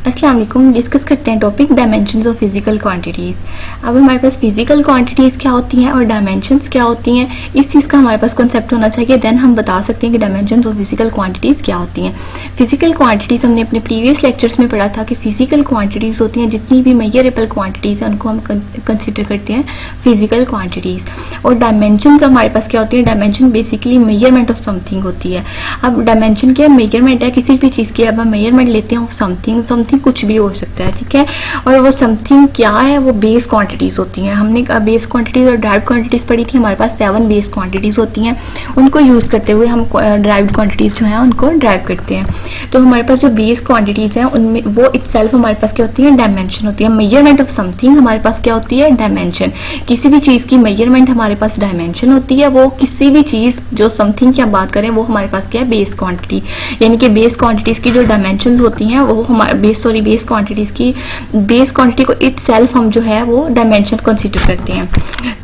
अस्सलाम वालेकुम। डिस्कस करते हैं topic dimensions of physical quantities. अब हमारे पास फिजिकल क्वांटिटीज़ क्या होती हैं और डायमेंशंस क्या होती हैं, इस चीज़ का हमारे पास कॉन्सेप्ट होना चाहिए। देन हम बता सकते हैं कि डायमेंशंस ऑफ फिजिकल क्वांटिटीज़ क्या होती हैं। फिजिकल क्वांटिटीज़ हमने अपने प्रीवियस लेक्चर्स में पढ़ा था कि फिजिकल क्वांटिटीज़ होती हैं, जितनी भी मेजरेबल क्वांटिटीज़ हैं उनको हम कंसिडर करते हैं फिजिकल क्वांटिटीज़। और डायमेंशंस हमारे पास क्या होती है, dimension basically measurement of something होती है। अब डायमेंशन क्या है, मेजरमेंट है किसी भी चीज़ की। अब हम मेजरमेंट लेते हैं समथिंग कुछ भी हो सकता है, ठीक है। और वो समथिंग क्या है, वो बेस क्वांटिटीज़ होती हैं। हमने बेस क्वांटिटीज़ और ड्राइव्ड क्वांटिटीज़ पढ़ी थी। हमारे पास 7 बेस क्वांटिटीज़ होती हैं, उनको यूज़ करते हुए हम ड्राइव्ड क्वांटिटीज़ जो हैं उनको ड्राइव करते हैं। तो हमारे पास जो बेस क्वांटिटीज़ हैं उनमें वो इटसेल्फ हमारे पास क्या होती है, डायमेंशन होती है। मेजरमेंट ऑफ समथिंग हमारे पास क्या होती है, डायमेंशन। किसी भी चीज़ की मेजरमेंट हमारे पास डायमेंशन होती है। वो किसी भी चीज़ जो समथिंग की आप बात करें वो हमारे पास क्या है, बेस क्वांटिटी। यानी कि बेस क्वांटिटीज़ की जो डायमेंशंस होती हैं वो हमारे बेस क्वांटिटीज़ की बेस क्वांटिटी को इटसेल्फ हम जो है वो डायमेंशन कंसीडर करते हैं।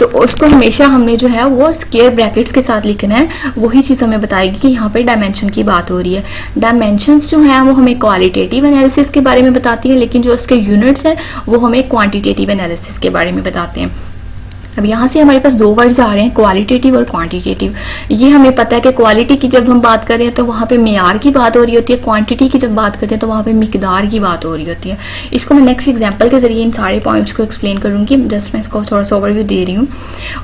तो उसको हमेशा हमने जो है वो स्क्वायर ब्रैकेट्स के साथ लिखना है। वही चीज़ हमें बताएगी कि यहाँ पे डायमेंशन की बात हो रही है। डायमेंशंस जो है वो हमें क्वालिटेटिव एनालिसिस के बारे में बताती है, लेकिन जो उसके यूनिट्स हैं वो हमें क्वांटिटेटिव एनालिसिस के बारे में बताते हैं। अब यहाँ से हमारे पास 2 वर्ड्स आ रहे हैं, क्वालिटेटिव और क्वांटिटेटिव। ये हमें पता है कि क्वालिटी की जब हम बात करें तो वहाँ पे मेयार की बात हो रही होती है, क्वांटिटी की जब बात करते हैं तो वहाँ पे मिकदार की बात हो रही होती है। इसको मैं नेक्स्ट एग्जांपल के जरिए इन सारे पॉइंट्स को एक्सप्लेन करूँगी। जस्ट मैं इसको थोड़ा सा ओवरव्यू दे रही हूँ।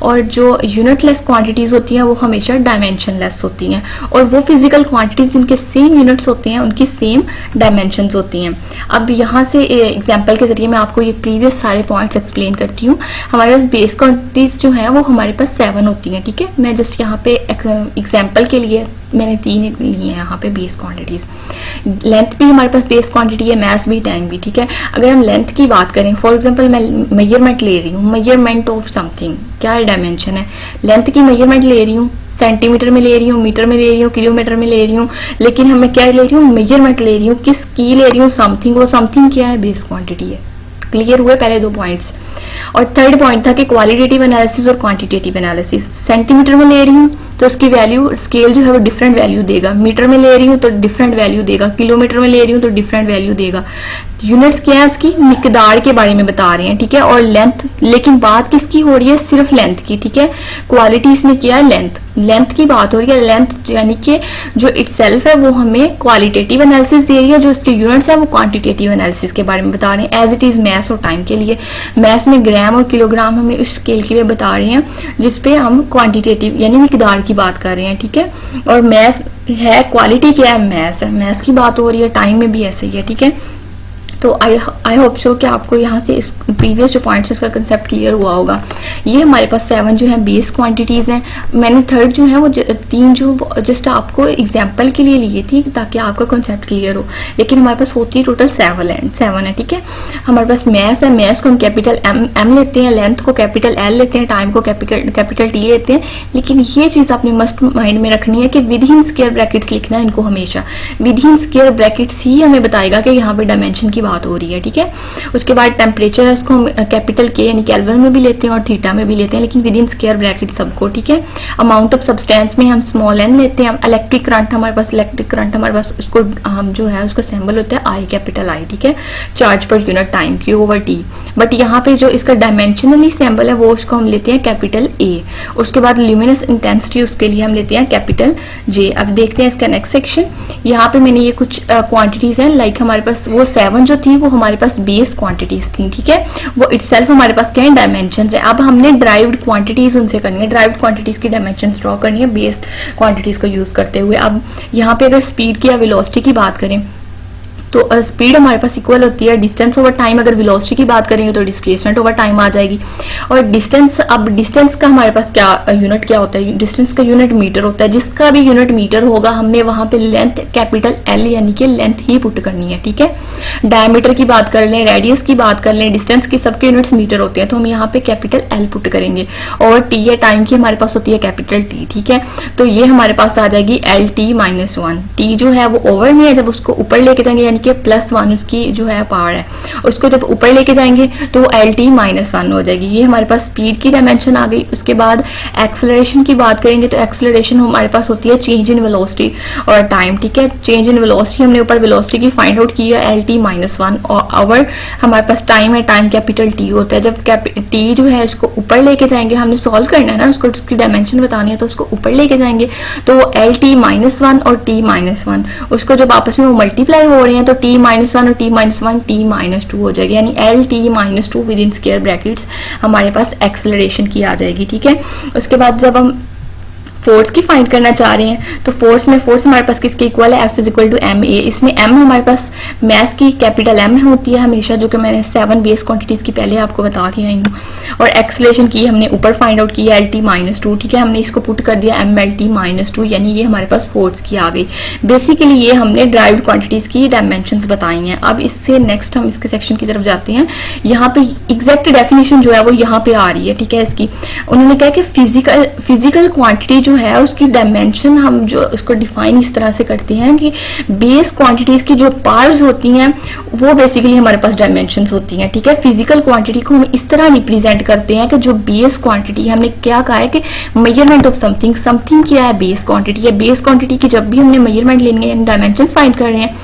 और जो यूनिटलेस क्वांटिटीज़ होती हैं वो हमेशा डायमेंशनलेस होती हैं, और वो फिजिकल क्वांटिटीज़ जिनके सेम यूनिट्स होते हैं उनकी सेम डायमेंशंस होती हैं। अब यहाँ से एग्जाम्पल के जरिए मैं आपको ये प्रीवियस सारे पॉइंट्स एक्सप्लेन करती हूँ। हमारे पास बेस क्वांटिटीज जो है वो हमारे पास 7 होती हैं, ठीक है। मैं जस्ट यहाँ पे एग्जाम्पल के लिए मैंने 3 लिए हैं यहाँ पे बेस क्वांटिटीज। लेंथ भी हमारे पास बेस क्वांटिटी है, मास भी, टाइम भी, ठीक है। अगर हम लेंथ की बात करें, फॉर एग्जांपल मैं मेजरमेंट ले रही हूँ, मेजरमेंट ऑफ समथिंग क्या है, डायमेंशन है। लेंथ की मेजरमेंट ले रही हूँ, सेंटीमीटर में ले रही हूँ, मीटर में ले रही हूँ, किलोमीटर में ले रही हूँ, लेकिन हमें क्या ले रही हूँ, मेजरमेंट ले रही हूँ। किस की ले रही हूँ, समथिंग। वो समथिंग क्या है, बेस क्वांटिटी है। क्लियर हुए पहले 2 पॉइंट्स। और थर्ड पॉइंट था कि क्वालिटेटिव एनालिसिस और क्वांटिटेटिव एनालिसिस। सेंटीमीटर में ले रही हूँ तो उसकी वैल्यू, स्केल जो है वो डिफरेंट वैल्यू देगा। मीटर में ले रही हूँ तो डिफरेंट वैल्यू देगा। किलोमीटर में ले रही हूँ तो डिफरेंट वैल्यू देगा। यूनिट्स क्या है, उसकी मिकदार के बारे में बता रहे हैं, ठीक है। और लेंथ, लेकिन बात किसकी हो रही है, सिर्फ लेंथ की, ठीक है। क्वालिटी इसमें क्या है, लेंथ की बात हो रही है। लेंथ यानी कि जो इटसेल्फ है वो हमें क्वालिटेटिव एनालिसिस दे रही है, जो उसके यूनिट्स है वो क्वांटिटेटिव एनालिसिस के बारे में बता रहे हैं। एज इट इज मैथ्स और टाइम के लिए, मैथ्स में ग्राम और किलोग्राम हमें उस स्केल के लिए बता रहे हैं जिसपे हम क्वांटिटेटिव यानी मिकदार की बात कर रहे हैं, ठीक है। और मैथ्स है, क्वालिटी क्या है, मैथ्स है, मैथ्स की बात हो रही है। टाइम में भी ऐसे ही है, ठीक है। तो आई होप सो कि आपको यहाँ से इस प्रीवियस जो पॉइंट्स उसका कंसेप्ट क्लियर हुआ होगा। ये हमारे पास 7 जो है बेस क्वांटिटीज़ हैं। मैंने थर्ड जो है वो 3 जो जस्ट आपको एग्जांपल के लिए लिए थी ताकि आपका कंसेप्ट क्लियर हो, लेकिन हमारे पास होती है टोटल 7 है, ठीक है। हमारे पास मैथ्स है, मैथ्स को हम कैपिटल एम लेते हैं, लेंथ को कैपिटल एल लेते हैं, टाइम को कैपिटल टी लेते हैं। लेकिन ये चीज़ आपने मस्ट माइंड में रखनी है कि विद इन स्क्वायर ब्रैकेट्स लिखना है इनको हमेशा। विद इन स्क्वायर ब्रैकेट्स ही हमें बताएगा कि यहाँ पे डायमेंशन की बात हो रही है, ठीक है। उसके बाद टेम्परेचर है, उसको हम कैपिटल के यानी केल्विन में भी लेते हैं और थीटा में भी लेते हैं, लेकिन विद इन स्क्वायर ब्रैकेट सबको, ठीक है। अमाउंट ऑफ सब्सटेंस में हम स्मॉल एन लेते हैं। इलेक्ट्रिक करंट हमारे पास उसको हम जो है उसको सिंबल होता है आई, कैपिटल आई, ठीक है। Charge per unit time Q over T. But यहाँ पे जो इसका डायमेंशनली सिंबल है वो उसको हम लेते हैं कैपिटल ए। उसके बाद ल्यूमिनस इंटेंसिटी उसके लिए हम लेते हैं कैपिटल जे। अब देखते हैं इसका नेक्स्ट सेक्शन। यहाँ पे मैंने ये कुछ क्वांटिटीज हैं, लाइक हमारे पास वो 7 जो थी वो हमारे पास बेस क्वांटिटीज थी, ठीक है। वो इटसेल्फ हमारे पास क्या है, डायमेंशंस है। अब हमने ड्राइव्ड क्वांटिटीज उनसे करनी है, ड्राइव्ड क्वांटिटीज की डायमेंशंस ड्रॉ करनी है बेस क्वांटिटीज को यूज करते हुए। अब यहाँ पे अगर स्पीड की या वेलोसिटी की बात करें तो स्पीड हमारे पास इक्वल होती है डिस्टेंस ओवर टाइम। अगर वेलोसिटी की बात करेंगे तो डिस्प्लेसमेंट ओवर टाइम आ जाएगी। और डिस्टेंस, अब डिस्टेंस का हमारे पास क्या यूनिट क्या होता है, डिस्टेंस का यूनिट मीटर होता है। जिसका भी यूनिट मीटर होगा हमने वहां पे लेंथ कैपिटल एल यानी कि लेंथ ही पुट करनी है, ठीक है। डायमीटर की बात कर लें, रेडियस की बात कर लें, डिस्टेंस की सबके यूनिट्स मीटर होते हैं, तो हम यहाँ पे कैपिटल एल पुट करेंगे। और टी है, टाइम की हमारे पास होती है कैपिटल टी, ठीक है। तो ये हमारे पास आ जाएगी एल टी -1। टी जो है वो ओवर में है, जब उसको ऊपर लेके जाएंगे यानी यानी कि +1 उसकी जो है पावर है, उसको जब ऊपर लेके जाएंगे तो वो LT-1 हो जाएगी। ये हमारे पास स्पीड की डायमेंशन आ गई। उसके बाद एक्सेलरेशन की बात करेंगे तो एक्सेलरेशन हमारे पास होती है चेंज इन वेलोसिटी और टाइम, ठीक है। चेंज इन वेलोसिटी हमने ऊपर वेलोसिटी की फाइंड आउट की है LT-1 और आवर हमारे पास टाइम है, टाइम कैपिटल T होता है। जब T जो है इसको ऊपर लेके जाएंगे, हमने सॉल्व करना है ना, उसको उसकी डायमेंशन बतानी है तो उसको ऊपर लेके जाएंगे तो वो LT-1 और T-1 उसको जब आपस में वो मल्टीप्लाई हो रहे हैं तो T-1 और T-1 T-2 हो जाएगी, यानी LT-2 with in square brackets हमारे पास एक्सेलरेशन की आ जाएगी, ठीक है। उसके बाद जब हम फोर्स की फाइंड करना चाह रहे हैं तो फोर्स हमारे पास किसके इक्वल है, F = ma। इसमें m हमारे पास मैस की कैपिटल M होती है हमेशा, जो कि मैंने 7 बेस क्वांटिटीज की पहले आपको बता के आई हूँ। और एक्सेलरेशन की हमने ऊपर फाइंड आउट की है LT-2, ठीक है। हमने इसको पुट कर दिया MLT-2, यानी ये हमारे पास फोर्स की आ गई। बेसिकली ये हमने ड्राइव्ड क्वांटिटीज की डायमेंशंस बताई हैं। अब इससे नेक्स्ट हम इसके सेक्शन की तरफ जाते हैं। यहाँ पे एग्जैक्ट डेफिनेशन जो है वो यहाँ पे आ रही है, ठीक है। इसकी उन्होंने कहा कि फिजिकल क्वांटिटी जो है उसकी डायमेंशन हम जो उसको डिफाइन इस तरह से करते हैं कि बेस क्वांटिटीज की जो पार्ट्स होती हैं वो बेसिकली हमारे पास डायमेंशंस होती हैं, ठीक है। फिजिकल क्वांटिटी को हम इस तरह रिप्रेजेंट करते हैं कि जो बेस क्वांटिटी, हमने क्या कहा है कि मेजरमेंट ऑफ समथिंग क्या है, बेस क्वांटिटी है। बेस क्वांटिटी की जब भी हमने मेजरमेंट लेनी है, डायमेंशंस फाइंड कर रहे हैं,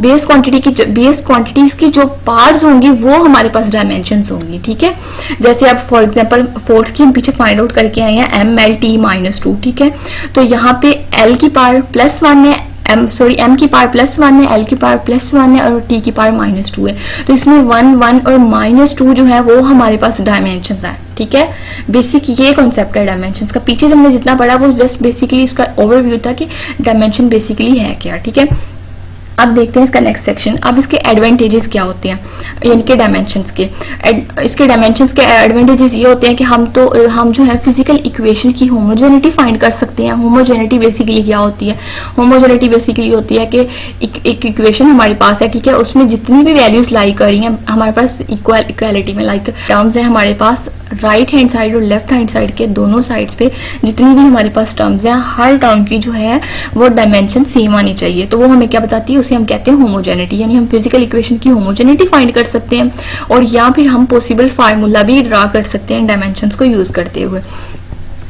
बेस क्वांटिटीज की जो पार्ट्स होंगी वो हमारे पास डायमेंशंस होंगी, ठीक है। जैसे अब फॉर एग्जांपल फोर्स की हम पीछे फाइंड आउट करके आए हैं MLT-2, ठीक है। तो यहाँ पे L की पावर +1 है, M की पावर +1 है, L की पावर +1 है और T की पावर -2 है। तो इसमें 1 और -2 जो है वो हमारे पास डायमेंशंस है, ठीक है। बेसिक ये कॉन्सेप्ट है डायमेंशंस का। पीछे जब हमने जितना पढ़ा वो जस्ट बेसिकली इसका ओवरव्यू था कि डायमेंशन बेसिकली है क्या, ठीक है। अब देखते हैं इसका नेक्स्ट सेक्शन। अब इसके एडवांटेजेस क्या होते हैं, यानी कि डायमेंशंस के। इसके डायमेंशंस के एडवांटेजेस ये होते हैं कि हम जो है फिजिकल इक्वेशन की होमोजेनिटी फाइंड कर सकते हैं। होमोजेनिटी बेसिकली क्या होती है, होमोजेनिटी बेसिकली होती है कि एक इक्वेशन हमारे पास है, ठीक है, उसमें जितनी भी वैल्यूज लाई कर रही हैं हमारे पास इक्वालिटी में, लाइक टर्म्स है हमारे पास राइट हैंड साइड और लेफ्ट हैंड साइड के दोनों साइड्स पे जितनी भी हमारे पास टर्म्स हैं, हर टर्म की जो है वो डायमेंशन सेम आनी चाहिए। तो वो हमें क्या बताती है, उसे हम कहते हैं होमोजेनिटी, यानी हम फिजिकल इक्वेशन की होमोजेनिटी फाइंड कर सकते हैं और या फिर हम पॉसिबल फार्मूला भी ड्रा कर सकते हैं डायमेंशंस को यूज करते हुए।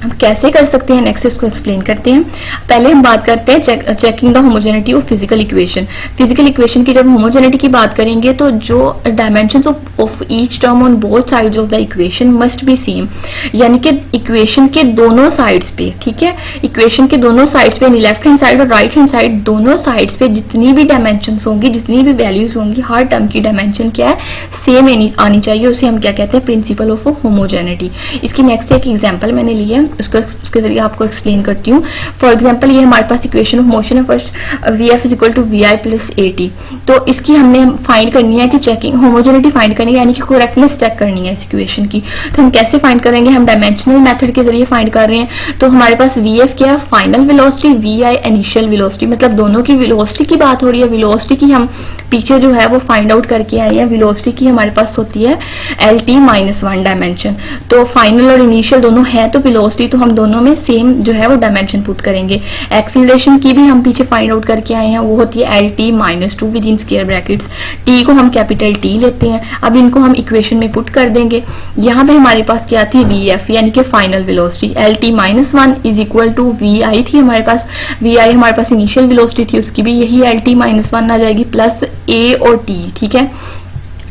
हम कैसे कर सकते हैं नेक्स्ट इसको एक्सप्लेन करते हैं। पहले हम बात करते हैं checking the homogeneity of physical equation. Physical equation की जब होमोजेनिटी की बात करेंगे तो जो dimensions of each term on both sides of the equation must be same, यानी कि इक्वेशन के दोनों साइड्स पे, ठीक है, इक्वेशन के दोनों साइड्स पे, लेफ्ट हैंड साइड और राइट हैंड साइड दोनों साइड्स पे जितनी भी डायमेंशंस होंगी, जितनी भी वैल्यूज होंगी, हर टर्म की डायमेंशन क्या है, सेम आनी चाहिए। उसे हम क्या कहते हैं, प्रिंसिपल ऑफ होमोजेनिटी। इसकी नेक्स्ट एक एग्जांपल मैंने ली है, उसके जरिए आपको एक्सप्लेन करती हूँ। फॉर एग्जांपल ये हमारे पास इक्वेशन ऑफ मोशन है, फर्स्ट VF = VI + AT। तो इसकी हमने फाइंड करनी है कि चेकिंग होमोजेनिटी फाइंड करनी है, यानी कि करेक्टनेस चेक करनी है इस इक्वेशन की। तो हम कैसे फाइंड करेंगे, हम डायमेंशनल मेथड के जरिए फाइंड कर रहे हैं। तो हमारे पास VF क्या है, final velocity, VI initial velocity, मतलब दोनों की वेलोसिटी की बात हो रही है। वेलोसिटी की हम पीछे जो है वो फाइंड आउट करके आए हैं। वेलोसिटी की हमारे पास होती है LT-1 डायमेंशन। तो फाइनल और इनिशियल दोनों है तो वेलोसिटी, तो हम दोनों में सेम जो है वो डायमेंशन पुट करेंगे। एक्सीलरेशन की भी हम पीछे फाइंड आउट करके आए हैं, वो होती है LT-2 with in square brackets. T को हम कैपिटल T लेते हैं। अब इनको हम इक्वेशन में पुट कर देंगे। यहाँ पे हमारे पास क्या थी, VF यानी कि फाइनल वेलोसिटी। LT-1 = VI थी हमारे पास। VI हमारे पास इनिशियल वेलोसिटी थी, उसकी भी यही LT-1 आ जाएगी प्लस A और T, ठीक है।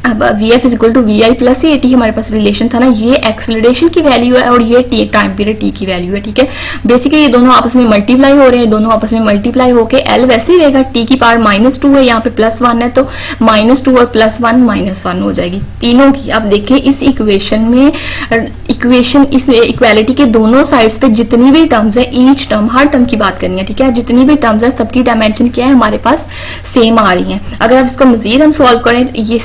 अब VF = VI + AT हमारे पास रिलेशन था ना, ये एक्सेलरेशन की वैल्यू है और ये टाइम पीरियड T की वैल्यू है, ठीक है। बेसिकली ये दोनों आपस में मल्टीप्लाई हो रहे हैं, दोनों आपस में मल्टीप्लाई होके L वैसे ही रहेगा, T की पावर -2 है, यहाँ पे +1 है, तो -2 और +1 -1 हो जाएगी तीनों की। अब देखिए इस इक्वेशन में इस इक्वालिटी के दोनों साइड्स पे जितनी भी टर्म्स है, ईच टर्म, हर टर्म की बात करनी है, ठीक है, जितनी भी टर्म्स है सबकी डायमेंशन क्या है, हमारे पास सेम आ रही है। अगर आप इसको मजीद हम सॉल्व करें, ये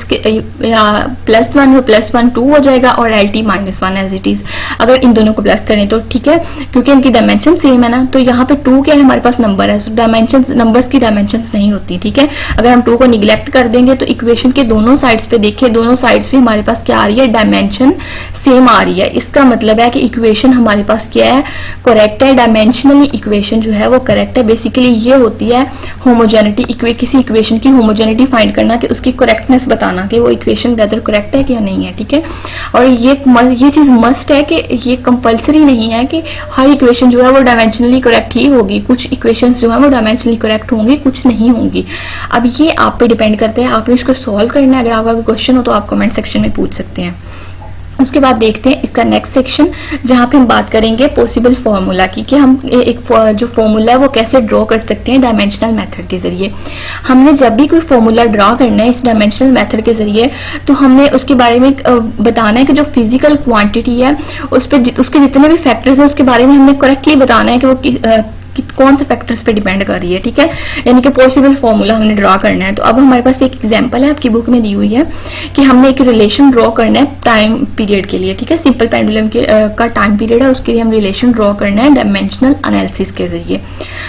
+1 और +1 2 हो जाएगा और LT -1 एज इट इज। अगर इन दोनों को प्लस करें तो ठीक है, क्योंकि इनकी डायमेंशन सेम है ना। तो यहाँ पे 2 क्या है, हमारे पास नंबर है, तो डायमेंशन नंबर्स की डायमेंशन नहीं होती, ठीक है। अगर हम 2 को निगलेक्ट कर देंगे तो इक्वेशन के दोनों साइड्स पे देखिए, दोनों साइड्स पे हमारे पास क्या आ रही है, डायमेंशन सेम आ रही है। इसका मतलब है कि इक्वेशन हमारे पास क्या है, करेक्ट है। डायमेंशनली इक्वेशन जो है वो करेक्ट है। बेसिकली ये होती है होमोजेनिटी, किसी इक्वेशन की होमोजेनिटी फाइंड करना, कि उसकी करेक्टनेस बताना कि वो इक्वेशन वेदर करेक्ट है कि या नहीं है, ठीक है। और ये चीज मस्ट है कि ये कंपलसरी नहीं है कि हर इक्वेशन जो है वो डायमेंशनली करेक्ट ही होगी। कुछ इक्वेशंस जो है वो डायमेंशनली करेक्ट होंगी, कुछ नहीं होंगी। अब ये आप पे डिपेंड करता है, आपने इसको सॉल्व करना है। अगर आपका कोई क्वेश्चन हो तो आप कमेंट सेक्शन में पूछ सकते हैं। उसके बाद देखते हैं इसका नेक्स्ट सेक्शन, जहां पे हम बात करेंगे पॉसिबल फार्मूला की, कि हम एक जो फार्मूला है वो कैसे ड्रॉ कर सकते हैं डायमेंशनल मेथड के जरिए। हमने जब भी कोई फार्मूला ड्रॉ करना है इस डायमेंशनल मेथड के जरिए, तो हमने उसके बारे में बताना है कि जो फिजिकल क्वांटिटी है उस पर उसके जितने भी फैक्टर्स हैं उसके बारे में हमने करेक्टली बताना है कि वो कौन से फैक्टर्स पे डिपेंड कर रही है, ठीक है। यानी कि पॉसिबल फार्मूला हमने ड्रॉ करना है। तो अब हमारे पास एक एग्जांपल है, आपकी बुक में दी हुई है, कि हमने एक रिलेशन ड्रॉ करना है टाइम पीरियड के लिए, ठीक है। सिंपल पेंडुलम का टाइम पीरियड है, उसके लिए हम रिलेशन ड्रॉ करना है डायमेंशनल एनालिसिस के जरिए।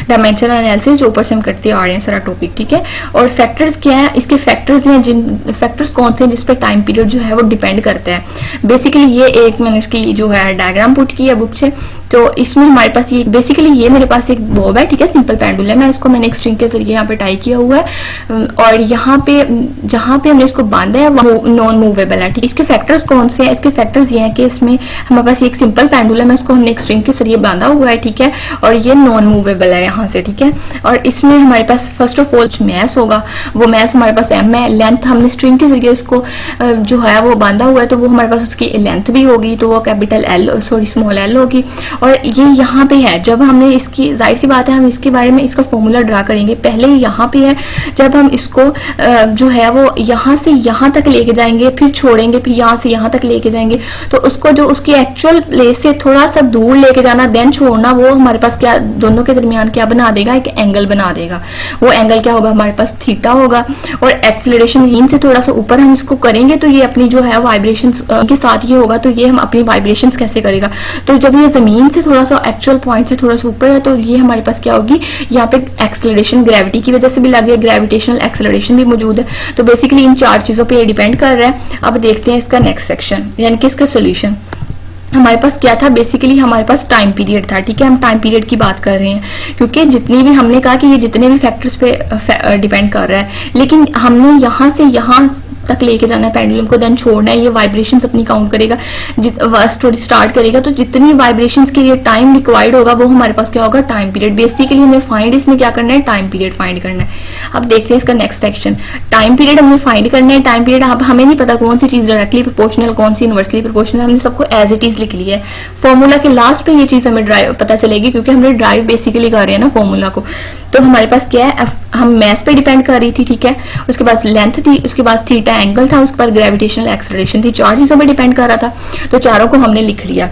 डायमेंशनल एनालिसिस जो ऊपर से हम करते आ रहे हैं सारा टॉपिक, ठीक है। और फैक्टर्स क्या है, इसके फैक्टर्स हैं, जिन फैक्टर्स कौन से हैं जिस पर टाइम पीरियड जो है वो डिपेंड करता है। बेसिकली ये एक मैंने इसकी जो है डायग्राम पुट की है बुक से। तो इसमें हमारे पास ये बेसिकली ये मेरे पास एक बॉब है, ठीक है, सिंपल पेंडुलम है। इसको मैंने एक स्ट्रिंग के जरिए यहाँ पे टाई किया हुआ है, और यहाँ पे जहाँ पे हमने इसको बांधा है वो नॉन मूवेबल है, ठीक है। इसके फैक्टर्स कौन से हैं, इसके फैक्टर्स ये हैं कि इसमें हमारे पास एक सिंपल पेंडुलम है, उसको हमने एक स्ट्रिंग के जरिए बांधा हुआ है, ठीक है, और ये नॉन मूवेबल है यहाँ से, ठीक है। और इसमें हमारे पास फर्स्ट ऑफ ऑल मैस होगा, वो मैस हमारे पास m है। लेंथ हमने स्ट्रिंग के जरिए उसको जो है वो बांधा हुआ है, तो वो हमारे पास उसकी लेंथ भी होगी, तो वो कैपिटल L स्मॉल l होगी। और ये यहाँ पे है, जब हमने इसकी जाहिर सी बात है हम इसके बारे में इसका फॉर्मूला ड्रा करेंगे, पहले यहाँ पे है, जब हम इसको जो है वो यहाँ से यहाँ तक लेके जाएंगे, फिर छोड़ेंगे, फिर यहाँ से यहाँ तक लेके जाएंगे, तो उसको जो उसकी एक्चुअल प्लेस से थोड़ा सा दूर लेके जाना देन छोड़ना, वो हमारे पास क्या दोनों के दरमियान क्या बना देगा, एक एंगल बना देगा। वो एंगल क्या होगा, हमारे पास थीटा होगा। और एक्सीलरेशन मीन से थोड़ा सा ऊपर हम इसको करेंगे तो ये अपनी जो है वाइब्रेशंस के साथ ये होगा, तो ये हम अपनी वाइब्रेशंस कैसे करेगा। तो जब ये जमीन से थोड़ा सा एक्चुअल पॉइंट से थोड़ा सा ऊपर है, तो ये हमारे पास क्या होगी, यहाँ पे एक्सेलरेशन ग्रेविटी की वजह से भी लग गया, ग्रेविटेशनल एक्सेलरेशन भी मौजूद है। तो बेसिकली इन 4 चीजों पे ये डिपेंड कर रहा है। अब देखते हैं इसका नेक्स्ट सेक्शन, यानी कि इसका सोल्यूशन। हमारे पास क्या था, बेसिकली हमारे पास टाइम पीरियड था, ठीक है। हम टाइम पीरियड की बात कर रहे हैं, क्योंकि जितनी भी हमने कहा कि ये जितने भी फैक्टर्स पे डिपेंड कर रहा है, लेकिन हमने यहाँ से यहाँ तक लेके जाना है पेंडुलम को, देन छोड़ना है। ये वाइब्रेशंस अपनी काउंट करेगा, स्टार्ट करेगा, तो जितनी वाइब्रेशंस के लिए टाइम रिक्वायर्ड होगा वो हमारे पास क्या होगा, टाइम पीरियड। बेसिकली हमें फाइंड इसमें क्या करना है, टाइम पीरियड फाइंड करना है। अब देखते हैं इसका नेक्स्ट सेक्शन, टाइम पीरियड हमें फाइंड करना है। टाइम पीरियड अब हमें नहीं पता कौन सी चीज डायरेक्टली प्रोपोर्शनल, कौन सी इनवर्सली प्रोपोर्शनल, हमने सबको एज इट इज लिख लिया है। फॉर्मूला के लास्ट पे ये चीज हमें ड्राइव पता चलेगी, क्योंकि हमने ड्राइव बेसिकली कर रहे हैं ना फॉर्मूला को। तो हमारे पास क्या है, हम मैस पे डिपेंड कर रही थी, ठीक है। उसके बाद लेंथ थी, उसके बाद थीटा एंगल था, उसके बाद ग्रेविटेशनल एक्सेलरेशन थी। 4 चीजों पे डिपेंड कर रहा था, तो चारों को हमने लिख लिया।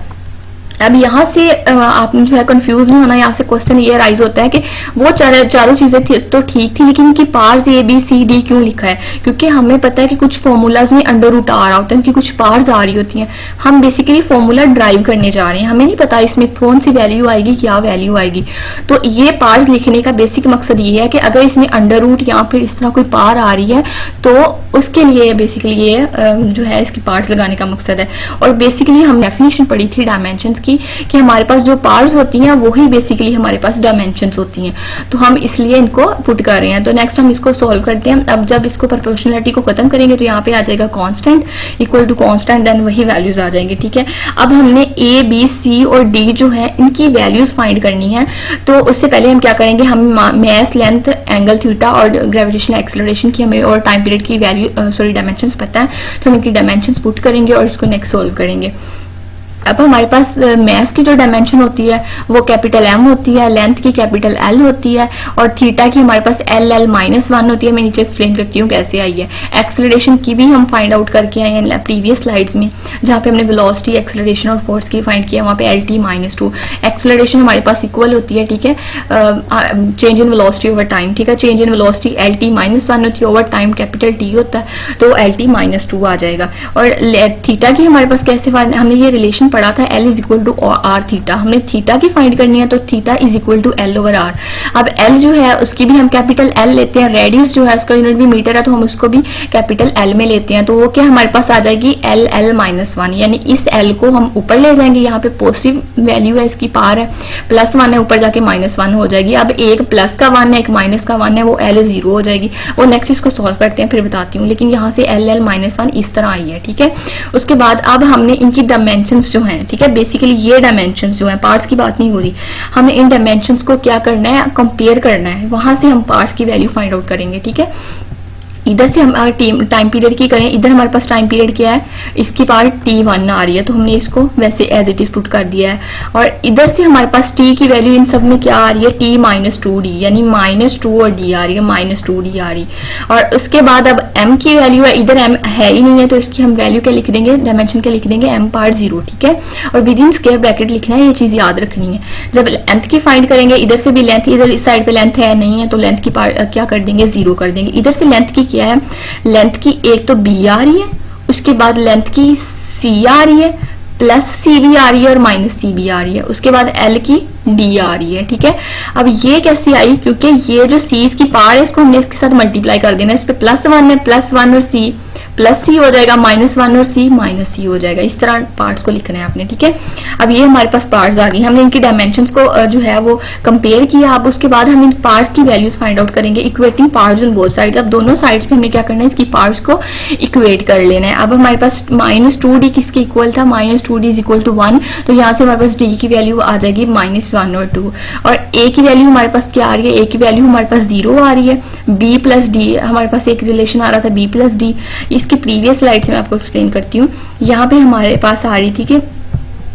अब यहाँ से आप जो है कंफ्यूज नहीं होना, यहाँ से क्वेश्चन ये राइज होता है कि वो चारों चीजें तो ठीक थी, लेकिन इनकी पार्ट्स ABCD क्यों लिखा है। क्योंकि हमें पता है कि कुछ फॉर्मूलाज में अंडर रूट आ रहा होता है, उनकी कुछ पार्ट्स आ रही होती हैं। हम बेसिकली फॉर्मूला ड्राइव करने जा रहे हैं, हमें नहीं पता इसमें कौन सी वैल्यू आएगी, क्या वैल्यू आएगी। तो ये पार्ट्स लिखने का बेसिक मकसद ये है कि अगर इसमें अंडर रूट या फिर इस तरह कोई पार आ रही है, तो उसके लिए बेसिकली ये जो है इसकी पार्ट्स लगाने का मकसद है। और बेसिकली हम डेफिनेशन पढ़ी थी डायमेंशंस की, कि हमारे पास जो पार्ट्स होती हैं वही बेसिकली हमारे पास डायमेंशंस होती हैं, तो हम इसलिए इनको पुट कर रहे हैं। तो नेक्स्ट हम इसको सॉल्व करते हैं। अब जब इसको प्रोपोर्शनलिटी को खत्म करेंगे तो यहाँ पे आ जाएगा constant equal to constant, then वही वैल्यूज आ जाएंगे, ठीक है। अब हमने A, B, C और D जो है इनकी वैल्यूज फाइंड करनी है। तो उससे पहले हम क्या करेंगे, हम मैस, लेंथ, एंगल थीटा और ग्रेविटेशनल एक्सेलरेशन की हमें और टाइम पीरियड की वैल्यू डायमेंशंस पता है, तो हम इनकी डायमेंशंस पुट करेंगे और इसको नेक्स्ट सॉल्व करेंगे। अब हमारे पास मैस की जो डायमेंशन होती है वो कैपिटल एम होती है, लेंथ की कैपिटल एल होती है, और थीटा की हमारे पास एल एल -1 होती है। मैं नीचे एक्सप्लेन करती हूँ कैसे आई है। एक्सेलरेशन की भी हम फाइंड आउट करके आए हैं प्रीवियस स्लाइड्स में, जहाँ पे हमने वेलोसिटी, एक्सेलरेशन और फोर्स की फाइंड किया, वहाँ पे एल टी -2। एक्सेलरेशन हमारे पास इक्वल होती है, ठीक है, change in velocity over time, ठीक है, change in velocity L T -1 होती है, ओवर टाइम कैपिटल टी होता है, तो एल टी -2 आ जाएगा। और थीटा की हमारे पास कैसे, हमने ये रिलेशन पढ़ा था, L is equal to R theta. हमने थीटा की फाइंड करनी है तो theta is equal to L over R. अब L जो है उसकी भी हम कैपिटल L लेते हैं, रेडियस जो है उसका यूनिट भी मीटर है तो हम उसको भी कैपिटल L में लेते हैं, तो वो क्या हमारे पास आ जाएगी एल एल -1, यानी इस L को हम ऊपर ले जाएंगे, यहाँ पे पॉजिटिव वैल्यू है, इसकी पार है, +1 है, ऊपर जाके -1 हो जाएगी। अब एक प्लस का 1 है, एक माइनस का 1 है, वो L 0 हो जाएगी। और नेक्स्ट इसको सॉल्व करते हैं, फिर बताती हूँ, लेकिन यहाँ से एल एल -1 इस तरह आई है, ठीक है। उसके बाद अब हमने इनकी डायमेंशंस जो हैं, ठीक है, बेसिकली ये डायमेंशंस जो हैं, पार्ट्स की बात नहीं हो रही, हमें इन डायमेंशंस को क्या करना है, कंपेयर करना है, वहां से हम पार्ट्स की वैल्यू फाइंड आउट करेंगे, ठीक है। इधर से हम टाइम पीरियड की करें, इधर हमारे पास टाइम पीरियड क्या है, इसकी पार्ट t1 आ रही है, तो हमने इसको वैसे एज इट इज पुट कर दिया है। और इधर से हमारे पास t की वैल्यू इन सब में क्या आ रही है, t -2d, यानी -2 और d आ रही है, -2d आ रही। और उसके बाद अब m की वैल्यू है, इधर m है ही नहीं है, तो इसकी हम वैल्यू क्या लिख देंगे, डायमेंशन क्या लिख देंगे, m पार्ट 0, ठीक है। और विद इन स्क्वायर ब्रैकेट लिखना है, ये चीज याद रखनी है। जब लेंथ की फाइंड करेंगे, इधर से भी लेंथ, इधर इस साइड पे लेंथ है नहीं है, तो लेंथ की पार्ट क्या कर देंगे, 0 कर देंगे। इधर से लेंथ की क्या है, लेंथ की एक तो b आ रही है, उसके बाद लेंथ की c आ रही है, प्लस c भी आ रही है और माइनस c भी आ रही है, उसके बाद l की d आ रही है, ठीक है। अब ये कैसे आई, क्योंकि ये जो c की पार है इसको हमने इसके साथ मल्टीप्लाई कर देना है, इस पे +1 है, +1 और c प्लस सी हो जाएगा, -1 और c -c हो जाएगा। इस तरह पार्ट्स को लिखना है आपने, ठीक है। अब ये हमारे पास पार्ट्स आ गई, हमने इनकी डायमेंशंस को जो है वो कंपेयर किया। अब उसके बाद हम इन पार्ट्स की वैल्यूज फाइंड आउट करेंगे, equating parts on both side. अब दोनों साइड्स पे हमें क्या करना है, इसकी पार्ट्स को इक्वेट कर लेना है। अब हमारे पास -2d किसके इक्वल था, -2d इज इक्वल टू 1, तो यहाँ से हमारे पास d की वैल्यू आ जाएगी -1 और 2, और a की वैल्यू हमारे पास क्या आ रही है, a की वैल्यू हमारे पास 0 आ रही है, b + d हमारे पास एक रिलेशन आ रहा था, b + d, इसकी प्रीवियस स्लाइड से मैं आपको एक्सप्लेन करती हूँ। यहाँ पे हमारे पास आ रही थी कि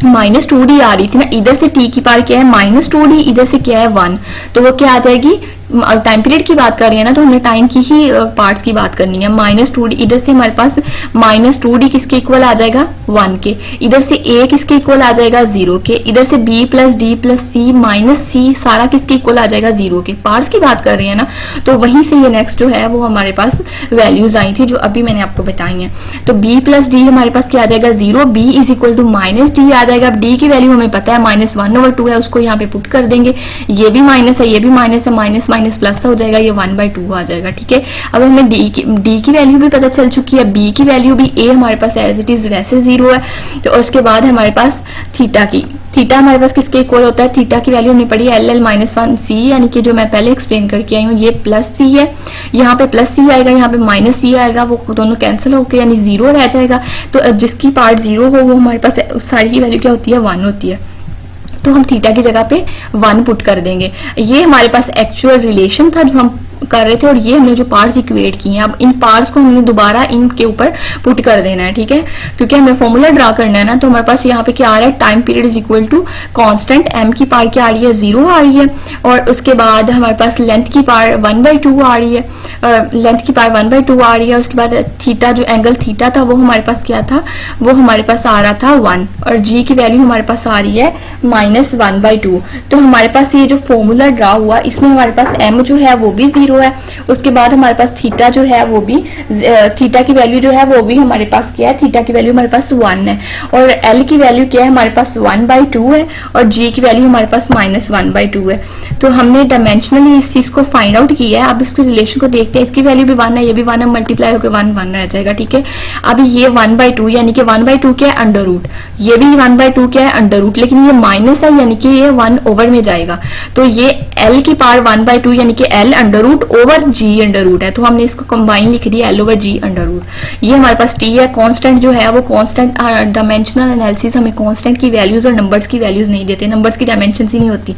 -2d आ रही थी ना, इधर से t की पावर क्या है -2d, इधर से क्या है 1, तो वो क्या आ जाएगी, टाइम पीरियड की बात कर रही है ना, तो हमने टाइम की ही पार्ट्स की बात करनी है। -2d, इधर से हमारे पास -2d किसके इक्वल आ जाएगा, 1 के, इधर से a किसके इक्वल आ जाएगा, 0 के, इधर से b + d + c -c सारा किसके इक्वल आ जाएगा, 0 के। पार्ट्स की बात कर रही है ना, तो वहीं से ये नेक्स्ट जो है वो हमारे पास वैल्यूज आई थी जो अभी मैंने आपको बताई हैं। तो b + d हमारे पास क्या आ जाएगा, 0, b is equal to -d आ जाएगा। अब d की वैल्यू हमें पता है -1/2 है, उसको यहाँ पे पुट कर देंगे, ये भी माइनस है, ये भी माइनस है, माइनस माइनस प्लस हो जाएगा, ये 1/2 आ जाएगा, ठीक है। अब हमें d की वैल्यू भी पता चल चुकी है, b की वैल्यू भी a हमारे पास एज इट इज वैसे 0 है। तो उसके बाद हमारे पास थीटा हमारे पास किसके इक्वल होता है, थीटा की वैल्यू हमने पढ़ी एल एल -1c, यानी कि जो मैं पहले एक्सप्लेन करके आई हूँ, ये +c है, यहाँ पे +c आएगा, यहाँ पे -c आएगा, वो दोनों कैंसिल होकर यानी 0 रह जाएगा। तो जिसकी पार्ट 0 हो वो हमारे पास उस सारी की वैल्यू क्या होती है, 1 होती है, तो हम थीटा की जगह पे 1 पुट कर देंगे। ये हमारे पास एक्चुअल रिलेशन था जो हम कर रहे थे, और ये हमने जो पार्ट्स इक्वेट किए हैं, अब इन पार्ट्स को हमने दोबारा इनके ऊपर पुट कर देना है, ठीक है, क्योंकि हमें फॉर्मूला ड्रा करना है ना। तो हमारे पास यहाँ पे क्या आ रहा है, time period is equal to constant, m की पार क्या आ रही है, 0 आ रही है, और उसके बाद हमारे पास लेंथ की पार 1/2 आ रही है, लेंथ की पार 1/2 आ रही है। उसके बाद थीटा, जो एंगल थीटा था वो हमारे पास क्या था, वो हमारे पास आ रहा था 1, और g की वैल्यू हमारे पास आ रही है -1/2। तो हमारे पास ये जो फॉर्मूला ड्रा हुआ, इसमें हमारे पास m जो है वो भी 0 है, उसके बाद हमारे पास थीटा जो है वो भी, थीटा की वैल्यू जो है वो भी हमारे पास क्या है, थीटा की वैल्यू हमारे पास 1 है, और l की वैल्यू क्या है हमारे पास 1/2 है, और g की वैल्यू हमारे पास -1/2 है। तो हमने डायमेंशनली इस चीज को फाइंड आउट किया है। अब इसको रिलेशन को देखते हैं, इसकी वैल्यू भी 1 है, ये भी 1 है, मल्टीप्लाई होकर 1 रह जाएगा, ठीक है। अब ये 1/2 यानी कि 1/2 क्या है, अंडर रूट, ये भी 1/2 क्या है, अंडर रूट, लेकिन ये माइनस है यानी कि ये 1 ओवर में जाएगा, तो ये l की पावर 1/2 यानी कि l under root root over G under root है, तो हमने इसको कंबाइन लिख दिया L over G under root. ये हमारे पास टी है, कांस्टेंट जो है वो कांस्टेंट, डायमेंशनल एनालिसिस हमें कांस्टेंट की वैल्यूज और नंबर्स की वैल्यूज नहीं देते, नंबर्स की डायमेंशन ही नहीं होती।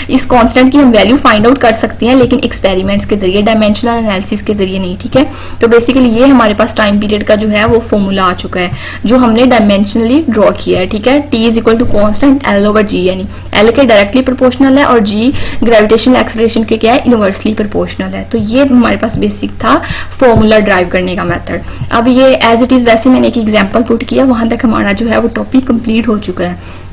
इस कांस्टेंट की हम वैल्यू फाइंड आउट कर सकते हैं लेकिन एक्सपेरिमेंट्स के जरिए, डायमेंशनल एनालिसिस के जरिए नहीं, ठीक है। तो बेसिकली ये हमारे पास टाइम पीरियड का जो है वो फॉर्मूला आ चुका है जो हमने डायमेंशनली ड्रॉ किया है, ठीक है। T is equal to constant L over G, यानी एल के डायरेक्टली प्रोपोर्शनल है और जी ग्रेविटेशनल एक्सेलरेशन के क्या है, इनवर्सली प्रोपोर्शनल है। तो ये हमारे पास बेसिक था फॉर्मूला ड्राइव करने का मेथड। अब ये एज इट इज वैसे मैंने एक एग्जांपल पुट किया, वहां तक हमारा जो है वो टॉपिक कंप्लीट हो चुका है।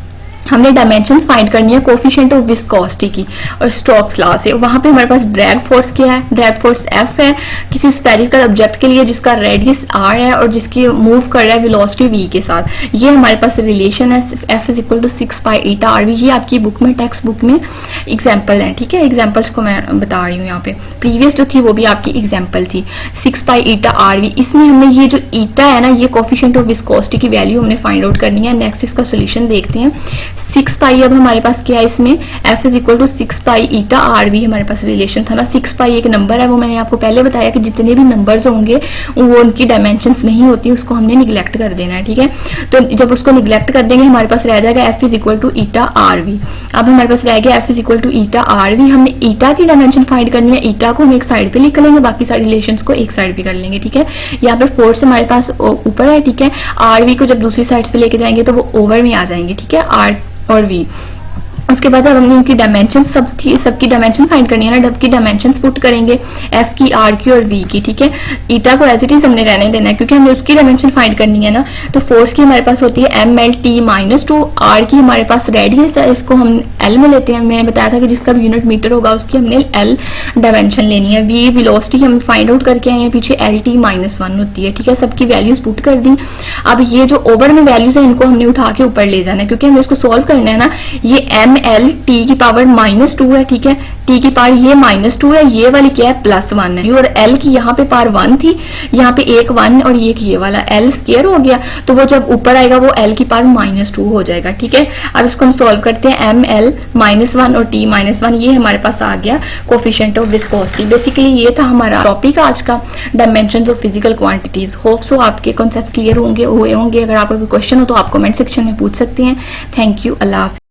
हमने डायमेंशंस फाइंड करनी है कोफिशिएंट ऑफ विस्कोसिटी की और स्टोक्स लॉ से। वहां पे हमारे पास ड्रैग फोर्स क्या है, ड्रैग फोर्स एफ है किसी स्फेरिकल ऑब्जेक्ट के लिए जिसका रेडियस आर है और जिसकी मूव कर रहा है वेलोसिटी वी के साथ। ये हमारे पास रिलेशन है F is equal to 6 pi eta R V. ये आपकी बुक में, टेक्स्ट बुक में एग्जाम्पल है, ठीक है। एग्जाम्पल्स को मैं बता रही हूँ यहाँ पे, प्रीवियस जो थी वो भी आपकी एग्जाम्पल थी 6 पाई ईटा आर वी। इसमें हमने ये जो ईटा है ना, ये कोफिशिएंट ऑफ विस्कोसिटी की वैल्यू हमने फाइंड आउट करनी है। नेक्स्ट इसका सोल्यूशन देखते हैं। 6 पाई अब हमारे पास क्या है, इसमें f is equal to 6 pi eta R V हमारे पास रिलेशन था ना। 6 पाई एक नंबर है, वो मैंने आपको पहले बताया कि जितने भी नंबर्स होंगे वो उनकी डायमेंशंस नहीं होती, उसको हमने निगलेक्ट कर देना है, ठीक है। तो जब उसको निगलेक्ट कर देंगे हमारे पास रह जाएगा f is equal to eta R V. अब हमारे पास रह गया f is equal to eta R V. हमने ईटा की डायमेंशन फाइंड करनी है, ईटा को हम एक साइड पे लिख लेंगे, बाकी सारे रिलेशंस को एक साइड पे कर लेंगे, ठीक है। यहाँ पे फोर्स हमारे पास ऊपर है, ठीक है। आर वी को जब दूसरी साइड पे लेके जाएंगे तो वो ओवर में आ जाएंगे, ठीक है, आर और वी। उसके बाद जब हमने इनकी डायमेंशन सबकी डायमेंशन फाइंड करनी है ना, डब की डायमेंशन पुट करेंगे एफ की, आर की और वी की, ठीक है। ईटा को एज इट इज हमने रहने देना है क्योंकि हमने उसकी डायमेंशन फाइंड करनी है ना। तो फोर्स की हमारे पास होती है M L T minus 2, R की हमारे पास रेडियस है, इसको हम एल में लेते हैं। मैंने बताया था कि जिसका भी यूनिट मीटर होगा उसकी हमने एल डायमेंशन लेनी है। वी वेलोसिटी हम फाइंड आउट करके आए हैं, पीछे एल टी माइनस 1 होती है, ठीक है। सबकी वैल्यूज पुट कर दी। अब ये जो ओवर में वैल्यूज है इनको हमने उठा के ऊपर ले जाना है क्योंकि हमें इसको सोल्व करना है ना। ये एम एल टी की पावर -2 है, ठीक है। टी की पावर ये -2 है, ये वाली क्या है +1 है। और एल की यहाँ पे पावर 1 थी, यहाँ पे एक 1 और ये वाला एल स्क्वायर हो गया, तो वो जब ऊपर आएगा वो एल की पावर -2 हो जाएगा, ठीक है। अब इसको हम सोल्व करते हैं। एम एल -1 और टी -1 ये हमारे पास आ गया कोफिशिएंट ऑफ विस्कोसिटी। बेसिकली ये था हमारा टॉपिक आज का, dimensions of physical quantities. Hope so आपके कॉन्सेप्ट्स क्लियर हुए होंगे। अगर आपका कोई क्वेश्चन हो तो आप कमेंट सेक्शन में पूछ सकते हैं। थैंक यू, अल्लाह हाफिज़।